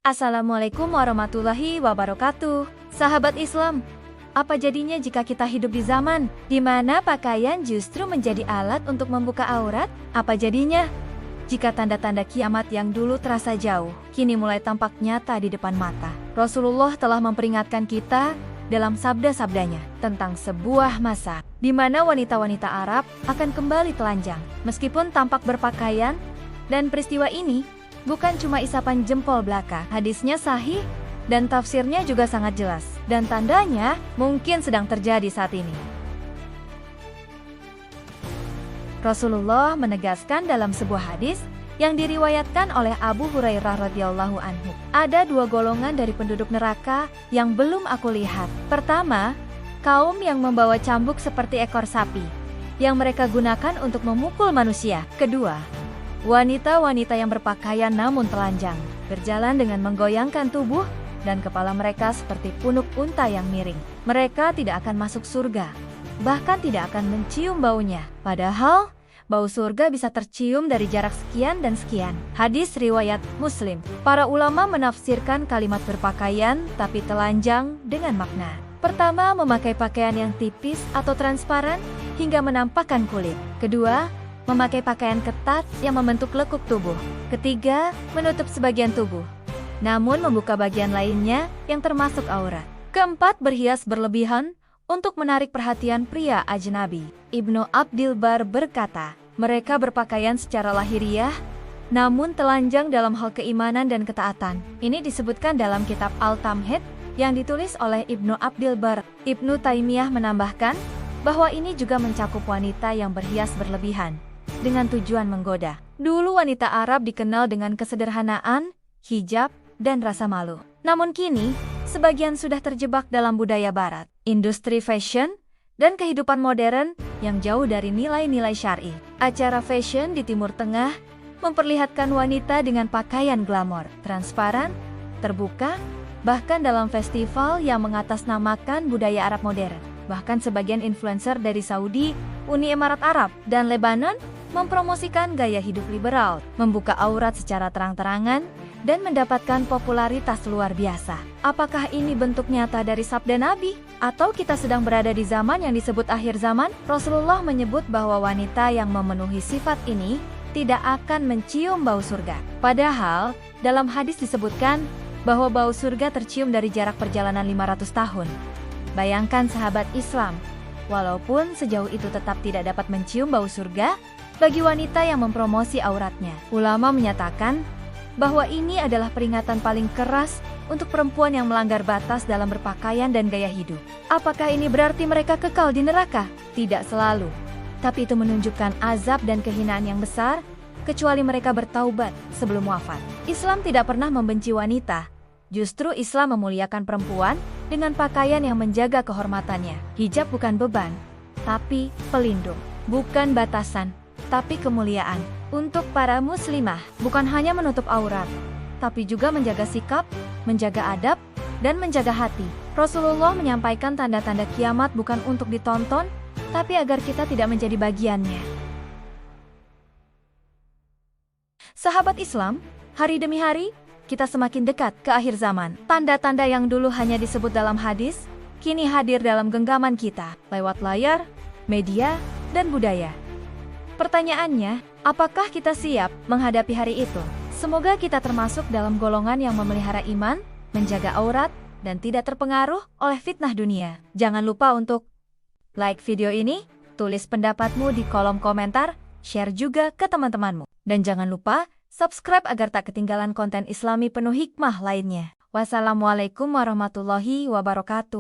Assalamualaikum warahmatullahi wabarakatuh. Sahabat Islam, apa jadinya jika kita hidup di zaman di mana pakaian justru menjadi alat untuk membuka aurat? Apa jadinya jika tanda-tanda kiamat yang dulu terasa jauh, kini mulai tampak nyata di depan mata? Rasulullah telah memperingatkan kita dalam sabda-sabdanya tentang sebuah masa di mana wanita-wanita Arab akan kembali telanjang meskipun tampak berpakaian, dan peristiwa ini bukan cuma isapan jempol belaka. Hadisnya sahih dan tafsirnya juga sangat jelas, dan tandanya mungkin sedang terjadi saat ini. Rasulullah menegaskan dalam sebuah hadis yang diriwayatkan oleh Abu Hurairah radhiyallahu anhu, ada dua golongan dari penduduk neraka yang belum aku lihat. Pertama, kaum yang membawa cambuk seperti ekor sapi yang mereka gunakan untuk memukul manusia. Kedua, wanita-wanita yang berpakaian namun telanjang, berjalan dengan menggoyangkan tubuh dan kepala mereka seperti punuk unta yang miring. Mereka tidak akan masuk surga, bahkan tidak akan mencium baunya. Padahal, bau surga bisa tercium dari jarak sekian dan sekian. Hadis riwayat Muslim. Para ulama menafsirkan kalimat berpakaian tapi telanjang dengan makna. Pertama, memakai pakaian yang tipis atau transparan hingga menampakkan kulit. Kedua, memakai pakaian ketat yang membentuk lekuk tubuh. Ketiga, menutup sebagian tubuh, namun membuka bagian lainnya yang termasuk aurat. Keempat, berhias berlebihan untuk menarik perhatian pria ajnabi. Ibnu Abdil Bar berkata, mereka berpakaian secara lahiriah, namun telanjang dalam hal keimanan dan ketaatan. Ini disebutkan dalam kitab Al-Tamhid yang ditulis oleh Ibnu Abdil Bar. Ibnu Taimiyah menambahkan bahwa ini juga mencakup wanita yang berhias berlebihan dengan tujuan menggoda. Dulu wanita Arab dikenal dengan kesederhanaan, hijab, dan rasa malu. Namun kini, sebagian sudah terjebak dalam budaya barat, industri fashion, dan kehidupan modern yang jauh dari nilai-nilai syar'i. Acara fashion di Timur Tengah memperlihatkan wanita dengan pakaian glamor, transparan, terbuka, bahkan dalam festival yang mengatasnamakan budaya Arab modern. Bahkan sebagian influencer dari Saudi, Uni Emirat Arab, dan Lebanon mempromosikan gaya hidup liberal, membuka aurat secara terang-terangan, dan mendapatkan popularitas luar biasa. Apakah ini bentuk nyata dari sabda Nabi? Atau kita sedang berada di zaman yang disebut akhir zaman? Rasulullah menyebut bahwa wanita yang memenuhi sifat ini tidak akan mencium bau surga. Padahal, dalam hadis disebutkan bahwa bau surga tercium dari jarak perjalanan 500 tahun. Bayangkan sahabat Islam, walaupun sejauh itu tetap tidak dapat mencium bau surga, bagi wanita yang mempromosi auratnya. Ulama menyatakan bahwa ini adalah peringatan paling keras untuk perempuan yang melanggar batas dalam berpakaian dan gaya hidup. Apakah ini berarti mereka kekal di neraka? Tidak selalu. Tapi itu menunjukkan azab dan kehinaan yang besar, kecuali mereka bertaubat sebelum wafat. Islam tidak pernah membenci wanita. Justru Islam memuliakan perempuan dengan pakaian yang menjaga kehormatannya. Hijab bukan beban, tapi pelindung. Bukan batasan, tapi kemuliaan. Untuk para muslimah, bukan hanya menutup aurat, tapi juga menjaga sikap, menjaga adab, dan menjaga hati. Rasulullah menyampaikan tanda-tanda kiamat bukan untuk ditonton, tapi agar kita tidak menjadi bagiannya. Sahabat Islam, hari demi hari, kita semakin dekat ke akhir zaman. Tanda-tanda yang dulu hanya disebut dalam hadis, kini hadir dalam genggaman kita, lewat layar, media, dan budaya. Pertanyaannya, apakah kita siap menghadapi hari itu? Semoga kita termasuk dalam golongan yang memelihara iman, menjaga aurat, dan tidak terpengaruh oleh fitnah dunia. Jangan lupa untuk like video ini, tulis pendapatmu di kolom komentar, share juga ke teman-temanmu. Dan jangan lupa subscribe agar tak ketinggalan konten Islami penuh hikmah lainnya. Wassalamualaikum warahmatullahi wabarakatuh.